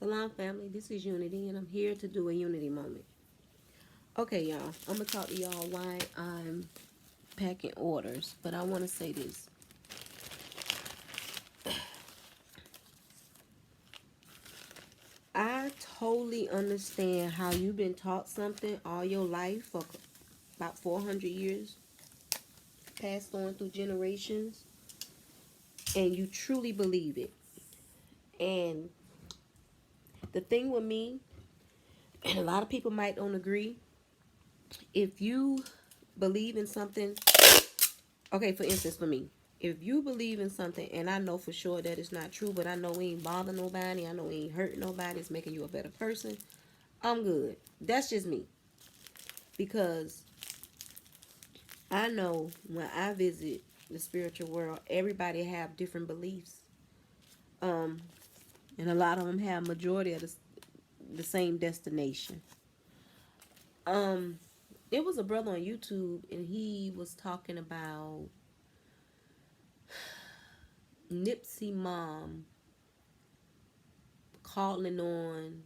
Salam family, this is Unity and I'm here to do a Unity moment. Okay y'all, I'm going to talk to y'all why I'm packing orders, but I want to say this. I totally understand how you've been taught something all your life for about 400 years, passed on through generations, and you truly believe it. And the thing with me, and a lot of people might don't agree, if you believe in something, okay, for instance, for me, if you believe in something and I know for sure that it's not true, but I know we ain't bother nobody, I know we ain't hurting nobody, it's making you a better person, I'm good. That's just me. Because I know when I visit the spiritual world, everybody have different beliefs. And a lot of them have majority of the same destination. There was a brother on YouTube and he was talking about Nipsey mom calling on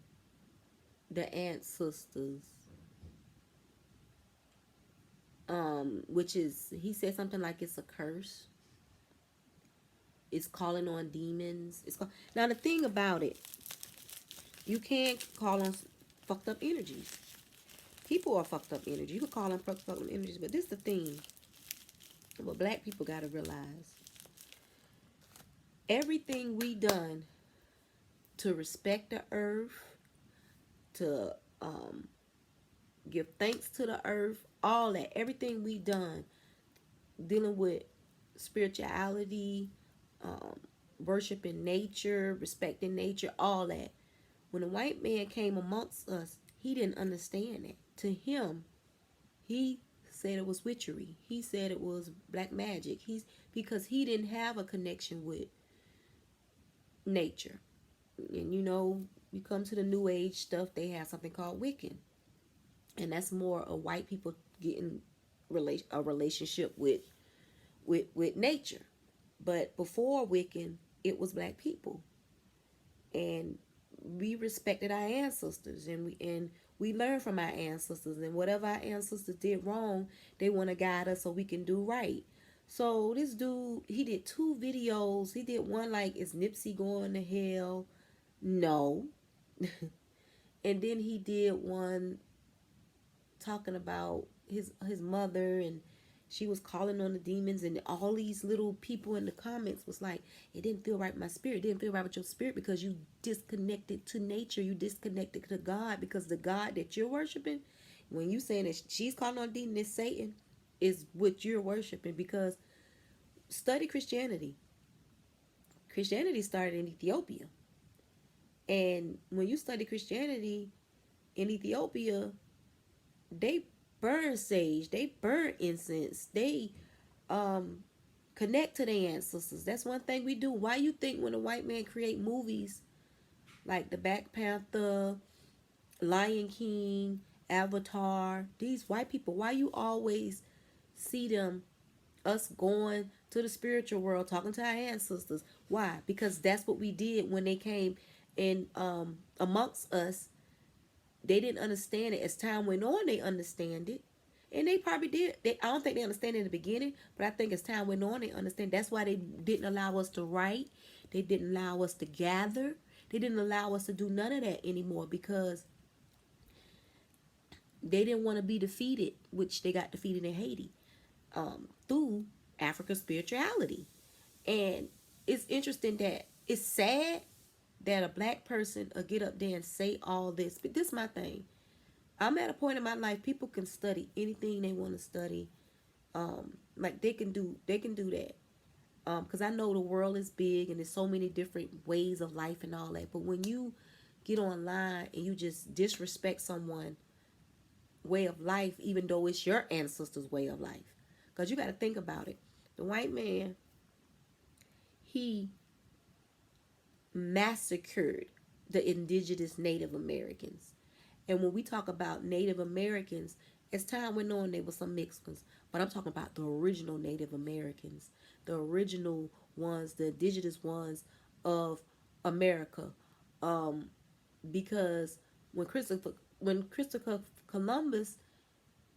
the ancestors, which is, he said something like it's a curse. It's calling on demons. Now the thing about it, you can't call on fucked up energies. People are fucked up energy. You can call them fucked up energies, but this is the thing. What black people gotta realize: everything we done to respect the earth, to give thanks to the earth, all that, everything we done dealing with spirituality, worshiping nature, respecting nature, all that. When a white man came amongst us, he didn't understand it. To him, he said it was witchery. He said it was black magic. Because he didn't have a connection with nature. And you know, you come to the new age stuff, they have something called Wiccan. And that's more of white people getting a relationship with nature. But before Wiccan, it was black people. And we respected our ancestors, and we learned from our ancestors, and whatever our ancestors did wrong, they want to guide us so we can do right. So this dude, he did 2 videos. He did one like, is Nipsey going to hell? No. And then he did one talking about his mother, and she was calling on the demons, and all these little people in the comments was like, it didn't feel right with my spirit. It didn't feel right with your spirit because you disconnected to nature. You disconnected to God, because the God that you're worshiping, when you saying that she's calling on demon, it's Satan, is what you're worshiping. Because study Christianity. Christianity started in Ethiopia. And when you study Christianity in Ethiopia, they burn sage, they burn incense, they connect to their ancestors. That's one thing we do. Why you think when a white man create movies like the Black Panther, Lion King, Avatar, these white people, why you always see them, us going to the spiritual world, talking to our ancestors? Why? Because that's what we did when they came in amongst us. They didn't understand it. As time went on, they understand it. And they probably did. I don't think they understand it in the beginning, but I think as time went on, they understand. That's why they didn't allow us to write. They didn't allow us to gather. They didn't allow us to do none of that anymore, because they didn't want to be defeated, which they got defeated in Haiti, through African spirituality. And it's interesting that it's sad that a black person will get up there and say all this. But this is my thing. I'm at a point in my life, people can study anything they want to study. Like they can do that. Because I know the world is big and there's so many different ways of life and all that. But when you get online and you just disrespect someone's way of life, even though it's your ancestors' way of life. Because you got to think about it. The white man, he massacred the indigenous Native Americans. And when we talk about Native Americans, as time went on, there were some mixed ones. But I'm talking about the original Native Americans, the original ones, the indigenous ones of America. because when Christopher Columbus,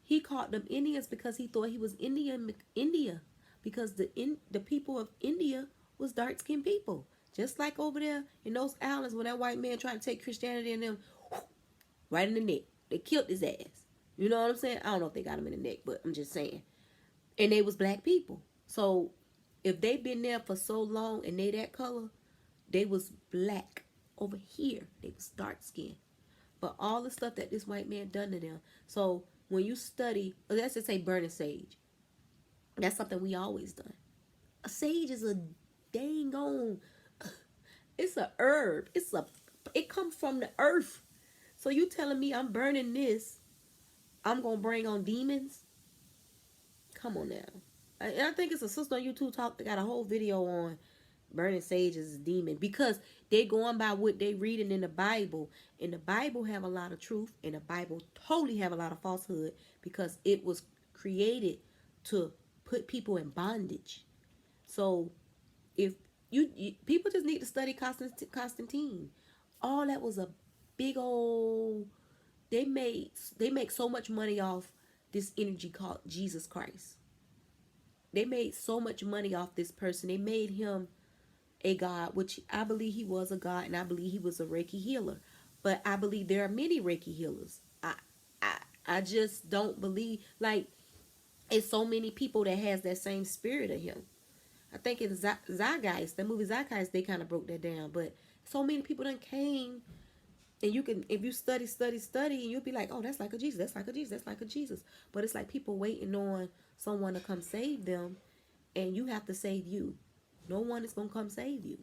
he called them Indians because he thought he was India, because the people of India was dark skinned people, just like over there in those islands when that white man tried to take Christianity and them right in the neck. They killed his ass. You know what I'm saying? I don't know if they got him in the neck, but I'm just saying. And they was black people. So if they been there for so long and they that color, they was black. Over here, they was dark skinned. But all the stuff that this white man done to them. So when you study, let's just say burning sage. That's something we always done. A sage is a dang on. It's a herb. It comes from the earth. So you telling me I'm burning this, I'm gonna bring on demons? Come on now. And I think it's a sister on YouTube that got a whole video on burning sage as a demon, because they going by what they reading in the Bible, and the Bible have a lot of truth, and the Bible totally have a lot of falsehood, because it was created to put people in bondage. So if you people just need to study Constantine. All that was a big old. They make so much money off this energy called Jesus Christ. They made so much money off this person. They made him a god, which I believe he was a god, and I believe he was a Reiki healer. But I believe there are many Reiki healers. I I just don't believe, like, it's so many people that has that same spirit of him. I think in Zeitgeist, the movie Zeitgeist, they kind of broke that down. But so many people done came, and you can, if you study, and you'll be like, oh, that's like a Jesus, that's like a Jesus, that's like a Jesus. But it's like people waiting on someone to come save them, and you have to save you. No one is gonna come save you.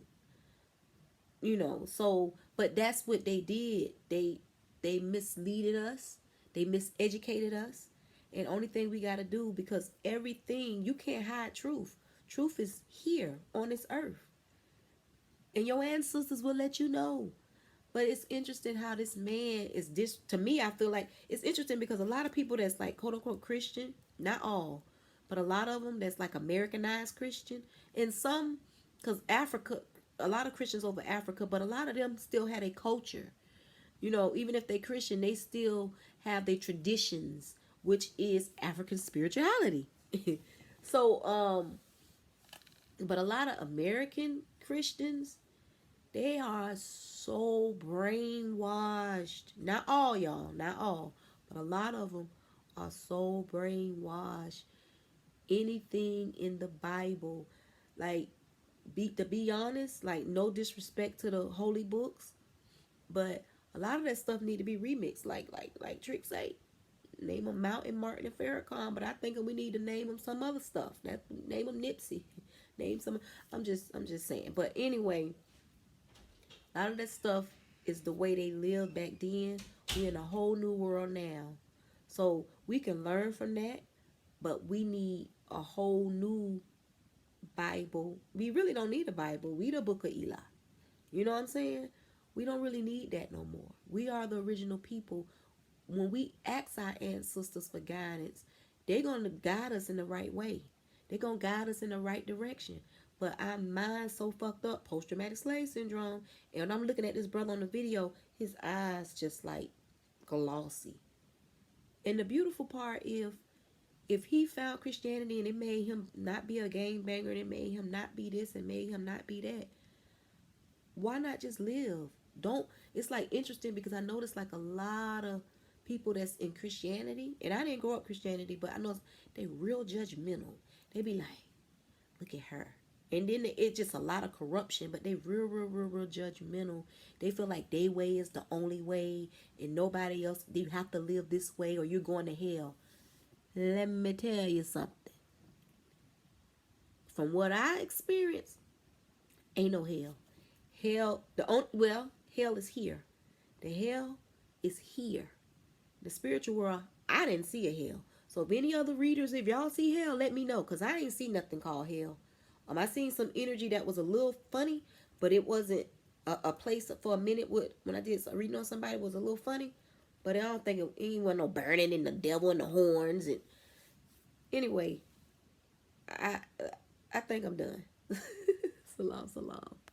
So, but that's what they did. They misleaded us. They miseducated us. And only thing we gotta do, because everything, you can't hide truth. Truth is here on this earth. And your ancestors will let you know. But it's interesting how this man is to me, I feel like it's interesting because a lot of people that's like quote unquote Christian, not all, but a lot of them that's like Americanized Christian, and some, because Africa, a lot of Christians over Africa, but a lot of them still had a culture. Even if they Christian, they still have their traditions, which is African spirituality. So, but a lot of American Christians, they are so brainwashed. Not all, y'all, not all, but a lot of them are so brainwashed. Anything in the Bible, like, to be honest, like, no disrespect to the holy books, but a lot of that stuff need to be remixed. Like Trick say, name them Mountain Martin and Farrakhan, but I think we need to name them some other stuff. Name them Nipsey, name some. I'm just saying. But anyway, a lot of that stuff is the way they lived back then. We're in a whole new world now, so we can learn from that, but we need a whole new Bible. We really don't need a Bible. Read the book of Eli. You know what I'm saying? We don't really need that no more. We are the original people. When we ask our ancestors for guidance, they're going to guide us in the right way. They're going to guide us in the right direction. But our mind's so fucked up, post-traumatic slave syndrome. And when I'm looking at this brother on the video, his eyes just like glossy. And the beautiful part, if he found Christianity and it made him not be a gangbanger, and it made him not be this and made him not be that, why not just live? It's like interesting because I noticed like a lot of people that's in Christianity, and I didn't grow up Christianity, but I know they real judgmental. They be like, look at her. And then it's just a lot of corruption, but they real judgmental. They feel like their way is the only way, and nobody else, you have to live this way or you're going to hell. Let me tell you something. From what I experienced, ain't no hell. Hell is here. The hell is here. The spiritual world, I didn't see a hell. So if any other readers, if y'all see hell, let me know, because I ain't see nothing called hell. I seen some energy that was a little funny, but it wasn't a place for a minute. When I did some reading on somebody, was a little funny, but I don't think it ain't no burning and the devil and the horns. And anyway, I think I'm done. So long.